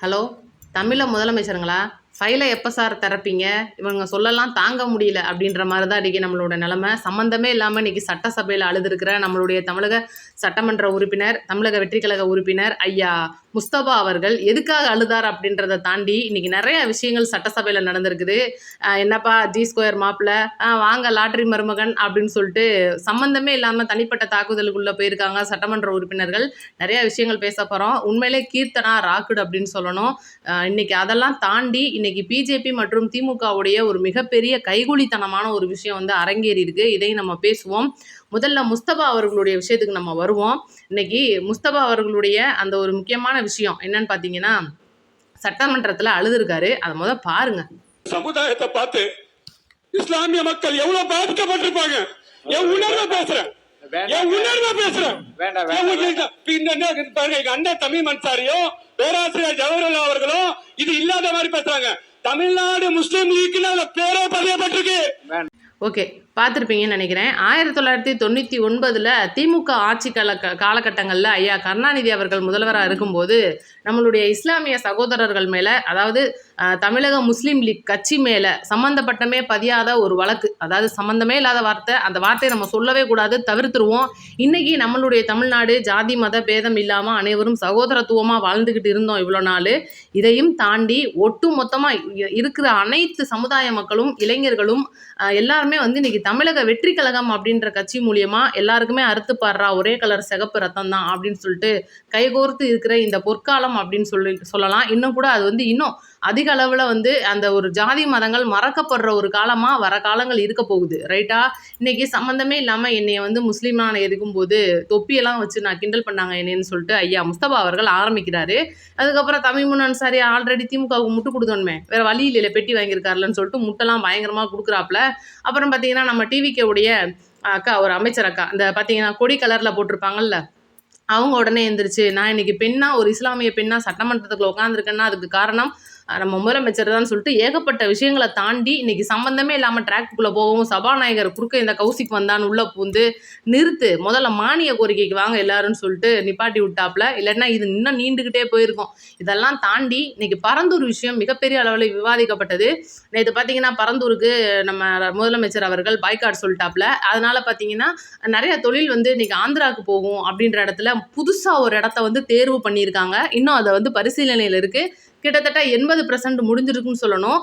Hello, தமிழ முதலமைச்சருங்களா? ஃபைல எப்போ சார் திறப்பீங்க? இவங்க சொல்லலாம் தாங்க முடியல அப்படின்ற மாதிரி தான் இன்றைக்கி நம்மளோட நிலமை. சம்மந்தமே இல்லாமல் இன்றைக்கி சட்டசபையில் அழுதுருக்கிற நம்மளுடைய தமிழக சட்டமன்ற உறுப்பினர், தமிழக வெற்றிக்கழக உறுப்பினர் ஐயா முஸ்தபா அவர்கள் எதுக்காக அழுதார் அப்படின்றத தாண்டி இன்றைக்கி நிறைய விஷயங்கள் சட்டசபையில் நடந்திருக்குது. என்னப்பா G2 மாப்பிள்ள, வாங்க லாட்ரி மருமகன் அப்படின்னு சொல்லிட்டு சம்மந்தமே இல்லாமல் தனிப்பட்ட தாக்குதலுக்குள்ளே போயிருக்காங்க சட்டமன்ற உறுப்பினர்கள். நிறைய விஷயங்கள் பேச போகிறோம். உண்மையிலே கீர்த்தனா ராக்குடு அப்படின்னு சொல்லணும். இன்னைக்கு அதெல்லாம் தாண்டி இன்னைக்கு பிஜேபி மற்றும் திமுகவுடைய ஒரு மிகப்பெரிய கைகூலித்தனமான ஒரு விஷயம் வந்து அரங்கேறி இருக்கு. இதையும் நம்ம பேசுவோம். முதல்ல முஸ்தபா அவர்களுடைய விஷயத்துக்கு நம்ம வருவோம். இன்னைக்கு முஸ்தபா அவர்களுடைய அந்த ஒரு முக்கியமான விஷயம் என்னன்னு பார்த்தீங்கன்னா, சட்டமன்றத்தில் அழுதுருக்காரு. அதை பாருங்க. சமுதாயத்தை பார்த்து இஸ்லாமிய மக்கள் எவ்வளவு பாதிக்கப்பட்டிருப்பாங்க. என் உணர்வை பேசுறேன், அண்ணன் தமிழ் அன்சாரியும் பேராசிரியர் ஜவஹர்லால் அவர்களும் இது இல்லாத மாதிரி பேசுறாங்க. தமிழ்நாடு முஸ்லீம் லீக்னு பேரே பதியப்பட்டிருக்கு. ஓகே, பார்த்துருப்பீங்கன்னு நினைக்கிறேன். 1999 திமுக ஆட்சி காலகட்டங்களில் ஐயா கருணாநிதி அவர்கள் முதல்வராக இருக்கும்போது நம்மளுடைய இஸ்லாமிய சகோதரர்கள் மேலே, அதாவது தமிழக முஸ்லீம் லீக் கட்சி மேலே சம்மந்தப்பட்டமே பதியாத ஒரு வழக்கு, அதாவது சம்மந்தமே இல்லாத வார்த்தை, அந்த வார்த்தையை நம்ம சொல்லவே கூடாது, தவிர்த்துருவோம். இன்றைக்கி நம்மளுடைய தமிழ்நாடு ஜாதி மத பேதம் இல்லாமல் அனைவரும் சகோதரத்துவமாக வாழ்ந்துக்கிட்டு இருந்தோம் இவ்வளோ நாள். இதையும் தாண்டி ஒட்டு மொத்தமாக இருக்கிற அனைத்து சமுதாய மக்களும், இளைஞர்களும் எல்லாருமே வந்து இன்றைக்கி தமிழக வெற்றி கழகம் அப்படின்ற கட்சி மூலியமாக எல்லாருக்குமே அறுத்து பாடுறா ஒரே கலர் சிகப்பு ரத்தம் தான் அப்படின்னு சொல்லிட்டு கைகோர்த்து இருக்கிற இந்த பொற்காலம் அப்படின்னு சொல்லலாம். இன்னும் கூட அது வந்து இன்னும் அதிக அளவில் வந்து அந்த ஒரு ஜாதி மதங்கள் மறக்கப்படுற ஒரு காலமாக வர காலங்கள் இருக்க போகுது. ரைட்டா? இன்னைக்கு சம்மந்தமே இல்லாமல் என்னைய வந்து முஸ்லீமான இருக்கும்போது தொப்பியெல்லாம் வச்சு நான் கிண்டல் பண்ணாங்க என்னன்னு சொல்லிட்டு ஐயா முஸ்தபா அவர்கள் ஆரம்பிக்கிறாரு. அதுக்கப்புறம் தமிழ் அன்சாரி ஆல்ரெடி திமுகவுக்கு முட்டு கொடுத்தோன்மே, வேற வழி இல்லையில, பெட்டி வாங்கியிருக்காருலன்னு சொல்லிட்டு முட்டெல்லாம் பயங்கரமாக கொடுக்குறாப்புல. அப்புறம் பார்த்தீங்கன்னா நம்ம டிவிக்கே உடைய அக்கா, ஒரு அமைச்சர் அக்கா, இந்த பார்த்தீங்கன்னா கொடி கலரில் போட்டிருப்பாங்கல்ல, அவங்க உடனே எந்திரிச்சு, நான் இன்னைக்கு பெண்ணா, ஒரு இஸ்லாமிய பெண்ணா சட்டமன்றத்துக்குள்ள உட்காந்துருக்கேன்னா அதுக்கு காரணம் நம்ம முதலமைச்சர் தான் சொல்லிட்டு ஏகப்பட்ட விஷயங்களை தாண்டி இன்னைக்கு சம்பந்தமே இல்லாமல் ட்ராக்குள்ளே போகவும் சபாநாயகர் குறுக்க இந்த கௌசிக் வந்தான்னு உள்ளே பூந்து நிறுத்து, முதல்ல மானிய கோரிக்கைக்கு வாங்க எல்லாருன்னு சொல்லிட்டு நிப்பாட்டி விட்டாப்புல. இல்லைன்னா இது இன்னும் நீண்டுக்கிட்டே போயிருக்கும். இதெல்லாம் தாண்டி இன்னைக்கு பரந்தூர் விஷயம் மிகப்பெரிய அளவில் விவாதிக்கப்பட்டது. நேற்று பார்த்தீங்கன்னா பரந்தூருக்கு நம்ம முதலமைச்சர் அவர்கள் பாய்காட் சொல்லிட்டாப்புல. அதனால பார்த்தீங்கன்னா நிறைய தொழில் வந்து இன்னைக்கு ஆந்திராவுக்கு போகும் அப்படின்ற இடத்துல புதுசாக ஒரு இடத்த வந்து தேர்வு பண்ணியிருக்காங்க. இன்னும் அதை வந்து பரிசீலனையில் இருக்குது. கிட்டத்தட்ட 80% முடிஞ்சிருக்குன்னு சொல்லணும்.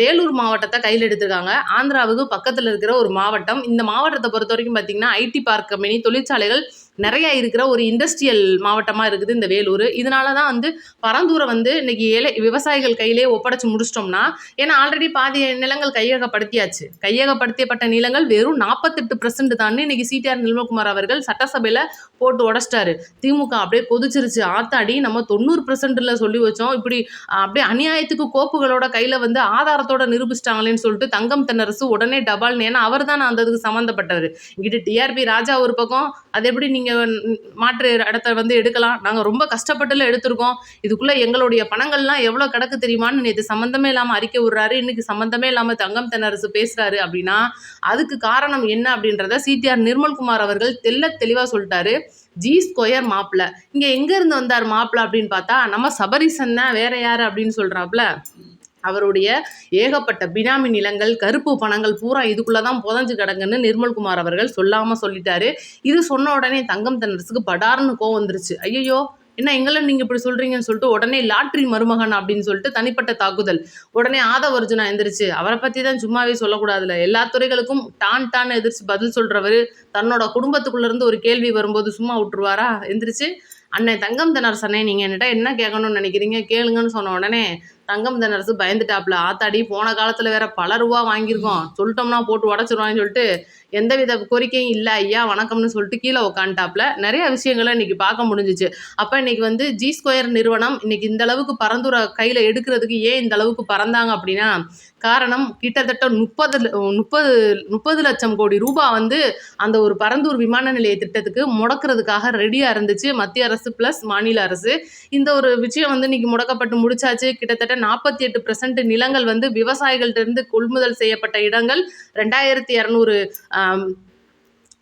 வேலூர் மாவட்டத்தை கையில் எடுத்திருக்காங்க. ஆந்திராவுக்கு பக்கத்தில் இருக்கிற ஒரு மாவட்டம். இந்த மாவட்டத்தை பொறுத்த வரைக்கும் பார்த்தீங்கன்னா ஐடி பார்க் கம்பெனி, தொழிற்சாலைகள் நிறைய இருக்கிற ஒரு இண்டஸ்ட்ரியல் மாவட்டமாக இருக்குது இந்த வேலூர். இதனால தான் வந்து பரந்தூரை வந்து இன்னைக்கு விவசாயிகள் கையிலே ஒப்படைச்சு முடிச்சிட்டோம்னா, ஏன்னா ஆல்ரெடி பாதி நிலங்கள் கையகப்படுத்தியாச்சு. கையகப்படுத்தப்பட்ட நிலங்கள் வெறும் 48% தான் இன்னைக்கு சிடிஆர் நிர்மல்குமார் அவர்கள் சட்டசபையில் போட்டு உடச்சிட்டாரு. திமுக அப்படியே கொதிச்சிருச்சு. ஆத்தாடி, நம்ம 90%ல சொல்லி வச்சோம், இப்படி அப்படியே அநியாயத்துக்கு கோப்புகளோட கையில் வந்து ஆதாரத்தோட நிரூபிச்சிட்டாங்களேன்னு சொல்லிட்டு தங்கம் தென்னரசு உடனே டபால்னு, ஏன்னா அவர் தான் அந்த இதுக்கு சம்மந்தப்பட்டவர். இங்கிட்டு டிஆர்பி ராஜா ஒரு பக்கம், அது எப்படி நீங்கள் மாற்று இடத்த வந்து எடுக்கலாம், நாங்கள் ரொம்ப கஷ்டப்பட்டுல எடுத்திருக்கோம், இதுக்குள்ளே எங்களுடைய பணங்கள்லாம் எவ்வளோ கிடக்கு தெரியுமான்னு நேற்று சம்மந்தமே இல்லாமல் அறிக்கை விடுறாரு. இன்னைக்கு சம்மந்தமே இல்லாமல் தங்கம் தென்னரசு பேசுகிறாரு. அப்படின்னா அதுக்கு காரணம் என்ன அப்படின்றத சிடிஆர் நிர்மல்குமார் அவர்கள் தெளிவாக சொல்லிட்டாரு. G2 மாப்பிள்ள இங்கே எங்கேருந்து வந்தார் மாப்பிள்ள அப்படின்னு பார்த்தா நம்ம சபரிசன் தான், வேற யார் அப்படின்னு சொல்கிறாப்புல. அவருடைய ஏகப்பட்ட பினாமி நிலங்கள், கருப்பு பணங்கள் பூரா இதுக்குள்ளே தான் புதஞ்சு கிடங்குன்னு நிர்மல்குமார் அவர்கள் சொல்லாமல் சொல்லிட்டாரு. இது சொன்ன உடனே தங்கம் தென்னரசுக்கு படார்னு கோவம் வந்துருச்சு. ஐயோ, என்ன எங்களை நீங்கள் இப்படி சொல்கிறீங்கன்னு சொல்லிட்டு உடனே லாட்ரி மருமகன் அப்படின்னு சொல்லிட்டு தனிப்பட்ட தாக்குதல். உடனே ஆதவ அர்ஜுனா எந்திரிச்சு, அவரை பற்றி தான் சும்மாவே சொல்லக்கூடாதுல, எல்லா துறைகளுக்கும் டான் எதிர்த்து பதில் சொல்கிறவர் தன்னோட குடும்பத்துக்குள்ளேருந்து ஒரு கேள்வி வரும்போது சும்மா விட்டுருவாரா? எந்திரிச்சு, அண்ணன் தங்கம் தென்னரசனே, நீங்கள் என்கிட்ட என்ன கேட்கணும்னு நினைக்கிறீங்க கேளுங்கன்னு சொன்ன உடனே தங்கம் தென்னரசு பயந்துட்டாப்புல. ஆத்தாடி, போன காலத்தில் வேற பல ரூபா வாங்கியிருக்கோம், சொல்லிட்டோம்னா போட்டு உடச்சிருவான்னு சொல்லிட்டு எந்தவித கோரிக்கையும் இல்லை ஐயா வணக்கம்னு சொல்லிட்டு கீழே உட்காந்துட்டாப்புல. நிறைய விஷயங்களை இன்னைக்கு பார்க்க முடிஞ்சிச்சு. அப்போ இன்னைக்கு வந்து G2 நிறுவனம் இன்னைக்கு இந்த அளவுக்கு பரந்தூரை கையில் எடுக்கிறதுக்கு ஏன் இந்த அளவுக்கு பறந்தாங்க அப்படின்னா, காரணம் கிட்டத்தட்ட 30 லட்சம் கோடி ரூபாய் வந்து அந்த ஒரு பரந்தூர் விமான நிலைய திட்டத்துக்கு முடக்கிறதுக்காக ரெடியாக இருந்துச்சு மத்திய அரசு ப்ளஸ் மாநில அரசு. இந்த ஒரு விஷயம் வந்து இன்னைக்கு முடக்கப்பட்டு முடிச்சாச்சு. கிட்டத்தட்ட 48% நிலங்கள் வந்து விவசாயிகள்ட்ட இருந்து கொள்முதல் செய்யப்பட்ட இடங்கள் 2200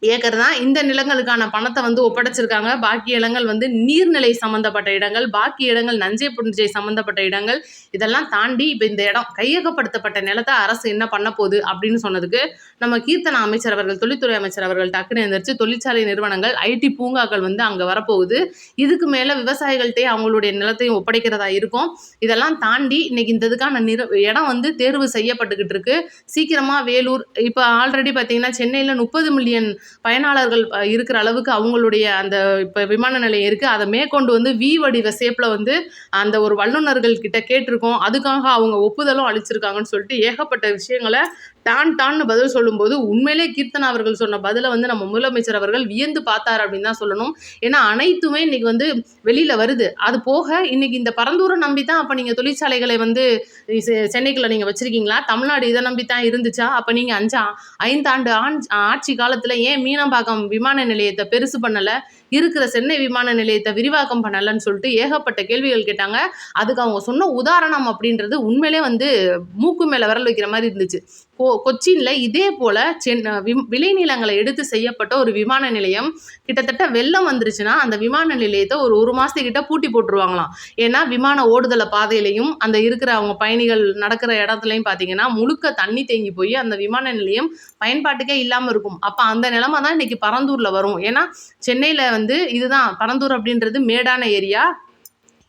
ஏக்கர் தான் இந்த நிலங்களுக்கான பணத்தை வந்து ஒப்படைச்சிருக்காங்க. பாக்கி இடங்கள் வந்து நீர்நிலை சம்மந்தப்பட்ட இடங்கள், பாக்கி இடங்கள் நஞ்சை புஞ்சை சம்மந்தப்பட்ட இடங்கள். இதெல்லாம் தாண்டி இப்போ இந்த இடம் கையகப்படுத்தப்பட்ட நிலத்தை அரசு என்ன பண்ண போகுது அப்படின்னு சொன்னதுக்கு நம்ம கீர்த்தனா அமைச்சர் அவர்கள், தொழில்துறை அமைச்சர் அவர்கள் டக்குன்னு எந்திரிச்சு தொழிற்சாலை நிறுவனங்கள், ஐடி பூங்காக்கள் வந்து அங்கே வரப்போகுது. இதுக்கு மேலே விவசாயிகள்கிட்டே அவங்களுடைய நிலத்தையும் ஒப்படைக்கிறதா இருக்கும். இதெல்லாம் தாண்டி இன்னைக்கு இந்த இதுக்கான இடம் வந்து தேர்வு செய்யப்பட்டுக்கிட்டு இருக்கு. சீக்கிரமாக வேலூர் இப்போ ஆல்ரெடி பார்த்தீங்கன்னா சென்னையில் 30 மில்லியன் பயனாளர்கள் இருக்கிற அளவுக்கு அவங்களுடைய அந்த இப்போ விமான நிலையம் இருக்குது. அதை மேற்கொண்டு வந்து வி வடிவ ஷேப்பில் வந்து அந்த ஒரு வல்லுநர்கள் கிட்ட கேட்டிருக்கோம். அதுக்காக அவங்க ஒப்புதலும் அளிச்சிருக்காங்கன்னு சொல்லிட்டு ஏகப்பட்ட விஷயங்களை டான்னு பதில் சொல்லும்போது உண்மையிலே கீர்த்தனா அவர்கள் சொன்ன பதிலை வந்து நம்ம முதலமைச்சர் அவர்கள் வியந்து பார்த்தார் அப்படின்னு தான் சொல்லணும். ஏன்னா அனைத்துமே இன்னைக்கு வந்து வெளியில் வருது. அது போக இன்னைக்கு இந்த பரந்தூரை நம்பி தான் அப்போ நீங்கள் தொழிற்சாலைகளை வந்து சென்னைக்குள்ள நீங்கள் வச்சுருக்கீங்களா? தமிழ்நாடு இதை நம்பி தான் இருந்துச்சா? அப்போ நீங்கள் 5 ஆண்டு ஆட்சி காலத்தில் ஏன் மீனம்பாக்கம் விமான நிலையத்தை பெருசு பண்ணலை, இருக்கிற சென்னை விமான நிலையத்தை விரிவாக்கம் பண்ணலைன்னு சொல்லிட்டு ஏகப்பட்ட கேள்விகள் கேட்டாங்க. அதுக்கு அவங்க சொன்ன உதாரணம் அப்படின்றது உண்மையிலே வந்து மூக்கு மேலே விரல் வைக்கிற மாதிரி இருந்துச்சு. கொச்சின்ல இதே போல விளைநிலங்களை எடுத்து செய்யப்பட்ட ஒரு விமான நிலையம் கிட்டத்தட்ட வெள்ளம் வந்துருச்சுன்னா அந்த விமான நிலையத்தை ஒரு மாசத்துக்கிட்ட பூட்டி போட்டுருவாங்களாம். ஏன்னா விமான ஓடுதல பாதையிலையும் அந்த இருக்கிற அவங்க பயணிகள் நடக்கிற இடத்துலையும் பார்த்தீங்கன்னா முழுக்க தண்ணி தேங்கி போய் அந்த விமான நிலையம் பயன்பாட்டுக்கே இல்லாமல் இருக்கும். அப்போ அந்த நிலைமை தான் இன்னைக்கு பரந்தூரில் வரும். ஏன்னா சென்னையில் வந்து இதுதான் பரந்தூர் அப்படின்றது மேடான ஏரியா,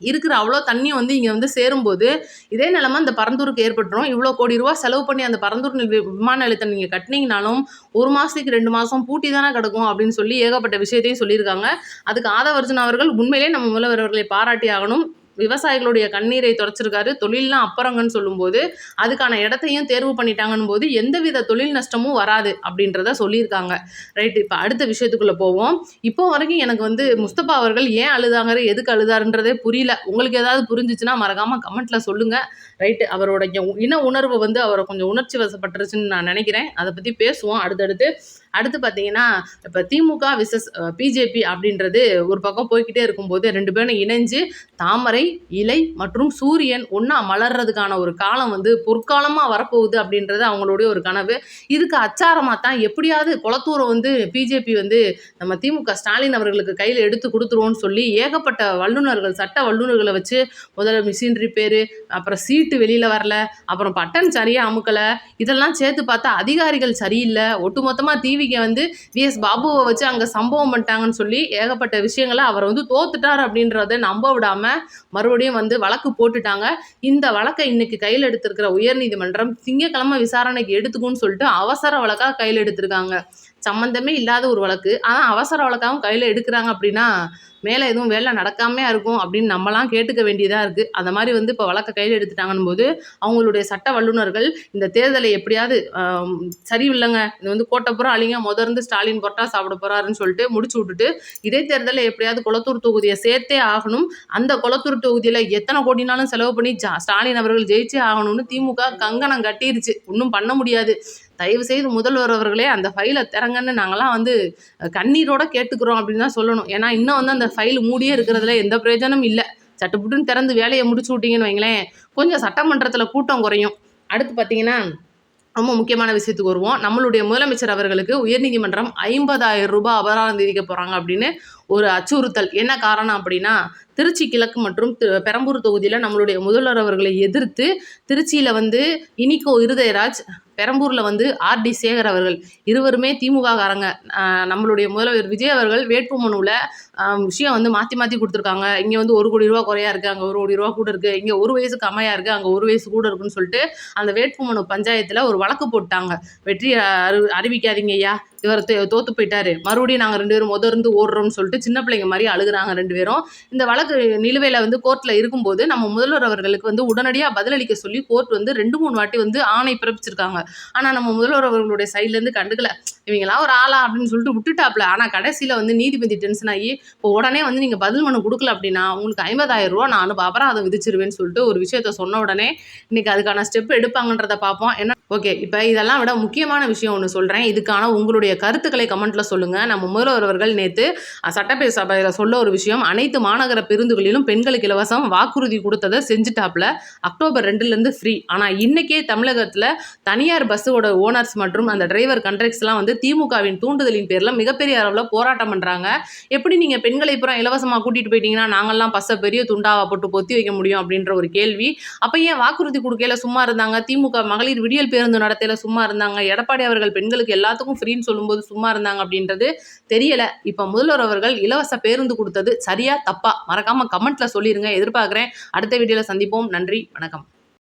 இருக்கிற அவ்வளோ தண்ணி வந்து இங்கே வந்து சேரும்போது இதே நிலமை இந்த பரந்தூருக்கு ஏற்பட்டுரும். இவ்வளோ கோடி ரூபா செலவு பண்ணி அந்த பரந்தூர் விமான நிலையத்தை நீங்கள் கட்டினீங்கனாலும் 1 மாதத்துக்கு 2 மாதம் பூட்டி தானே கிடக்கும் அப்படின்னு சொல்லி ஏகப்பட்ட விஷயத்தையும் சொல்லியிருக்காங்க. அதுக்கு ஆதவர்ஜுன் அவர்கள் உண்மையிலே நம்ம முதல்வர் அவர்களை பாராட்டி ஆகணும். விவசாயிகளுடைய கண்ணீரை தொடச்சிருக்காரு. தொழில்லாம் அப்புறங்கன்னு சொல்லும்போது அதுக்கான இடத்தையும் தேர்வு பண்ணிட்டாங்கன்னு போது எந்தவித தொழில் நஷ்டமும் வராது அப்படின்றத சொல்லியிருக்காங்க. ரைட், இப்போ அடுத்த விஷயத்துக்குள்ளே போவோம். இப்போ வரைக்கும் எனக்கு வந்து முஸ்தபா அவர்கள் ஏன் அழுதாங்க, எதுக்கு அழுதாருன்றதே புரியல. உங்களுக்கு ஏதாவது புரிஞ்சிச்சுன்னா மறக்காமல் கமெண்ட்டில் சொல்லுங்கள். ரைட்டு, அவரோட இன உணர்வு வந்து அவரை கொஞ்சம் உணர்ச்சி வசப்பட்டுருச்சுன்னு நான் நினைக்கிறேன். அதை பற்றி பேசுவோம் அடுத்து பார்த்தீங்கன்னா இப்போ திமுக விசஸ் பிஜேபி அப்படின்றது ஒரு பக்கம் போய்கிட்டே இருக்கும்போது 2 பேரும் இணைஞ்சு தாமரை இலை மற்றும் சூரியன் ஒன்றா மலர்றதுக்கான ஒரு காலம் வந்து பொற்காலமாக வரப்போகுது அப்படின்றது அவங்களுடைய ஒரு கனவு. இதுக்கு அச்சாரமாக தான் எப்படியாவது குளத்தூரை வந்து பிஜேபி வந்து நம்ம திமுக ஸ்டாலின் அவர்களுக்கு கையில் எடுத்து கொடுத்துருவோன்னு சொல்லி ஏகப்பட்ட வல்லுநர்கள், சட்ட வல்லுநர்களை வச்சு முதல்ல மிஷினரி பேர், அப்புறம் சீட்டு வெளியில் வரல, அப்புறம் பட்டன் சரியாக அமுக்கலை, இதெல்லாம் சேர்த்து பார்த்தா அதிகாரிகள் சரியில்லை, ஒட்டுமொத்தமாக டிவிக்கு வந்து விஎஸ் பாபுவை வச்சு அங்கே சம்பவம் பண்ணிட்டாங்கன்னு சொல்லி ஏகப்பட்ட விஷயங்களை அவர் வந்து தோத்துட்டார் அப்படின்றத நம்ப விடாமல் மறுபடியும் வந்து வழக்கு போட்டுட்டாங்க. இந்த வழக்கை இன்னைக்கு கையில் எடுத்திருக்கிற உயர்நீதிமன்றம் திங்கட்கிழமை விசாரணைக்கு எடுத்துக்குன்னு சொல்லிட்டு அவசர வழக்காக கையில் எடுத்திருக்காங்க. சம்மந்தமே இல்லாத ஒரு வழக்கு, ஆனால் அவசர வழக்காகவும் கையில் எடுக்கிறாங்க அப்படின்னா மேலே எதுவும் வேலை நடக்காமையா இருக்கும் அப்படின்னு நம்மலாம் கேட்டுக்க வேண்டியதாக இருக்குது. அந்த மாதிரி வந்து இப்போ வழக்கை கையில் எடுத்துட்டாங்கன்னு போது அவங்களுடைய சட்ட வல்லுநர்கள் இந்த தேர்தலை எப்படியாவது சரியில்லைங்க, இது வந்து கோட்டப்புறம் அழிங்க, முதர்ந்து ஸ்டாலின் பொட்டா சாப்பிட போகிறாருன்னு சொல்லிட்டு முடிச்சு விட்டுட்டு இதே தேர்தலில் எப்படியாவது குளத்தூர் தொகுதியை சேர்த்தே ஆகணும், அந்த குளத்தூர் தொகுதியில் எத்தனை கோடினாலும் செலவு பண்ணி ஸ்டாலின் அவர்கள் ஜெயிச்சே ஆகணும்னு திமுக கங்கணம் கட்டிருச்சு. ஒன்றும் பண்ண முடியாது. தயவு செய்து முதல்வர் அவர்களே அந்த ஃபைலை திறங்கன்னு நாங்கள்லாம் வந்து கண்ணீரோட கேட்டுக்கிறோம் அப்படின்னு தான் சொல்லணும். ஏன்னா இன்னும் வந்து அந்த ஃபைல் மூடியே இருக்கிறதுல எந்த பிரயோஜனமும் இல்லை. சட்டுப்புட்டுன்னு திறந்து வேலையை முடிச்சு விட்டீங்கன்னு வைங்களேன், கொஞ்சம் சட்டமன்றத்தில் கூட்டம் குறையும். அடுத்து பார்த்தீங்கன்னா ரொம்ப முக்கியமான விஷயத்துக்கு வருவோம். நம்மளுடைய முதலமைச்சர் அவர்களுக்கு உயர்நீதிமன்றம் 50,000 ரூபாய் அபராதம் விதிக்க போகிறாங்க அப்படின்னு ஒரு அச்சுறுத்தல். என்ன காரணம் அப்படின்னா திருச்சி கிழக்கு மற்றும் பெரம்பூர் தொகுதியில் நம்மளுடைய முதல்வர் அவர்களை எதிர்த்து திருச்சியில் வந்து இனிகோ இருதயராஜ், பெரம்பூரில் வந்து ஆர்டி சேகர் அவர்கள் இருவருமே திமுககாரங்க. நம்மளுடைய முதல்வர் விஜய் அவர்கள் வேட்புமனுவில் விஷயம் வந்து மாற்றி கொடுத்துருக்காங்க. இங்கே வந்து 1 கோடி ரூபா குறையா இருக்குது, அங்கே 1 கோடி ரூபா கூட இருக்குது, இங்கே 1 வயசு கம்மியாக இருக்குது, அங்கே 1 வயசு கூட இருக்குன்னு சொல்லிட்டு அந்த வேட்புமனு பஞ்சாயத்தில் ஒரு வழக்கு போட்டாங்க. வெற்றி அறிவிக்காதீங்க ஐயா, இவர் தோத்து போயிட்டாரு, மறுபடியும் நாங்கள் 2 பேரும் முதர்ந்து ஓடுறோம்னு சொல்லிட்டு சின்ன பிள்ளைங்க மாதிரி அழுகுறாங்க 2 பேரும். இந்த வழக்கு நிலுவையில் வந்து கோர்ட்டில் இருக்கும்போது நம்ம முதல்வர் அவர்களுக்கு வந்து உடனடியாக பதிலளிக்க சொல்லி கோர்ட் வந்து 2-3 வாட்டி வந்து ஆணை பிறப்பிச்சிருக்காங்க. ஆனால் நம்ம முதல்வர் அவர்களுடைய சைட்லேருந்து கண்டுக்கல, இவங்களாம் ஒரு ஆளா அப்படின்னு சொல்லிட்டு விட்டுட்டாப்ல. ஆனால் கடைசியில் வந்து நீதிபதி டென்ஷன் ஆகி இப்போ உடனே வந்து நீங்கள் பதில் மனு கொடுக்கல அப்படின்னா உங்களுக்கு 50,000 ரூபா நான் அபராதம் விதிச்சிருவேன்னு சொல்லிட்டு ஒரு விஷயத்த சொன்ன உடனே இன்னைக்கு அதுக்கான ஸ்டெப் எடுப்பாங்கன்றதை பார்ப்போம். ஏன்னா ஓகே. இப்ப இதெல்லாம் விட முக்கியமான விஷயம் ஒண்ணு சொல்றேன். இதுக்கான உங்களுடைய கருத்துக்களை கமெண்ட்ல சொல்லுங்க. நம்ம முதல்வர் அவர்கள் நேத்து சட்டசபையில சொல்ல ஒரு விஷயம், அனைத்து மாநகர பேருந்துகளிலும் பெண்களுக்கு இலவசம் வாக்குறுதி குடுத்தத செஞ்சுட்டாப்ல. October 2லேருந்து free. ஆனா இன்னைக்கே தமிழகத்துல தனியார் பஸ்ஸோட ஓனர்ஸ் மற்றும் அந்த டிரைவர், கண்டக்டர்ஸ்லாம் வந்து திமுகவின் தூண்டுதலின் பேர்ல மிகப்பெரிய அளவுல போராட்டம் பண்றாங்க. எப்படி நீங்க பெண்களை பூரா இலவசமா கூட்டிட்டு போயிட்டீங்கன்னா, நாங்கலாம் பஸ்ஸ பெரிய துண்டாவா போட்டு பொத்தி வைக்க முடியும் அப்படின்ற ஒரு கேள்வி. அப்ப ஏன் வாக்குறுதி குடுக்கையில சும்மா இருந்தாங்க? திமுக மகளிர் விடியல் பேருந்து நடத்தையில சும்மா இருந்தாங்க. எடப்பாடி அவர்கள் பெண்களுக்கு எல்லாத்துக்கும் ஃப்ரீன்னு சொல்லும்போது சும்மா இருந்தாங்க அப்படின்றது தெரியல. இப்ப முதல்வர் அவர்கள் இலவச பேருந்து குடுத்தது சரியா? தப்பா? மறக்காம கமெண்ட்ல சொல்லிருங்க. எதிர்பார்க்கிறேன். அடுத்த வீடியோல சந்திப்போம். நன்றி. வணக்கம்.